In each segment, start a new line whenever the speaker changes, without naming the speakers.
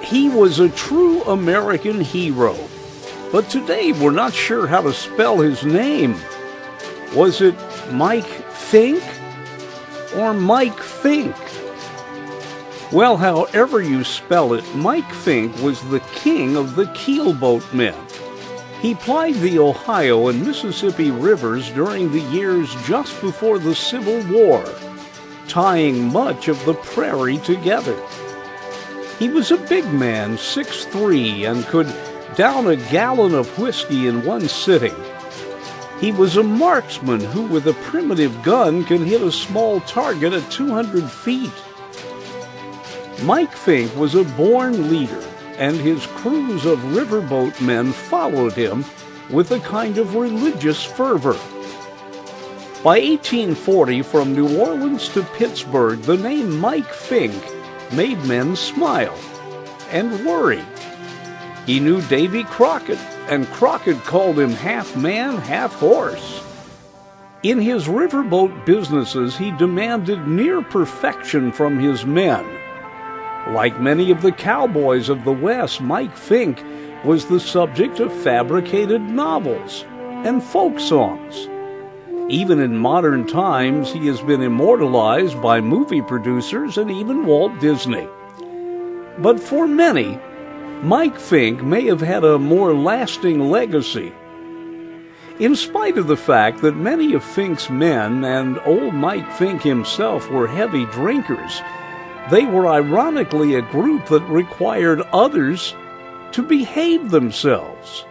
He was a true American hero, but today we're not sure how to spell his name. Was it Mike Fink or Mike Fink? Well, however you spell it, Mike Fink was the king of the keelboatmen. He plied the Ohio and Mississippi rivers during the years just before the Civil War, tying much of the prairie together. He was a big man, 6'3", and could down a gallon of whiskey in one sitting. He was a marksman who, with a primitive gun, can hit a small target at 200 feet. Mike Fink was a born leader, and his crews of riverboat men followed him with a kind of religious fervor. By 1840, from New Orleans to Pittsburgh, the name Mike Fink made men smile and worry. He knew Davy Crockett, and Crockett called him half man, half horse. In his riverboat businesses, he demanded near perfection from his men. Like many of the cowboys of the West, Mike Fink was the subject of fabricated novels and folk songs. Even in modern times, he has been immortalized by movie producers and even Walt Disney. But for many, Mike Fink may have had a more lasting legacy. In spite of the fact that many of Fink's men and old Mike Fink himself were heavy drinkers, they were ironically a group that required others to behave themselves.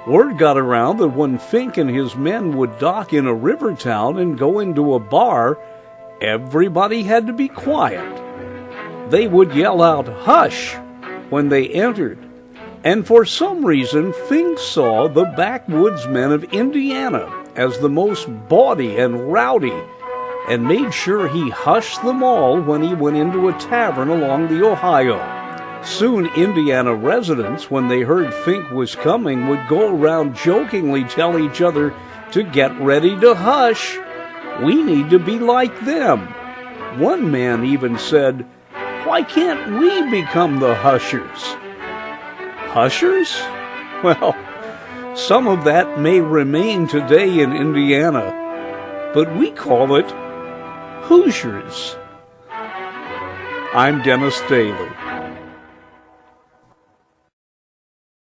Word got around that when Fink and his men would dock in a river town and go into a bar, everybody had to be quiet. They would yell out, "Hush!" when they entered. And for some reason, Fink saw the backwoodsmen of Indiana as the most bawdy and rowdy, and made sure he hushed them all when he went into a tavern along the Ohio. Soon Indiana residents, when they heard Fink was coming, would go around jokingly tell each other to get ready to hush. We need to be like them. One man even said, "Why can't we become the hushers?" Hushers? Well, some of that may remain today in Indiana, but we call it Hoosiers. I'm Dennis Daly.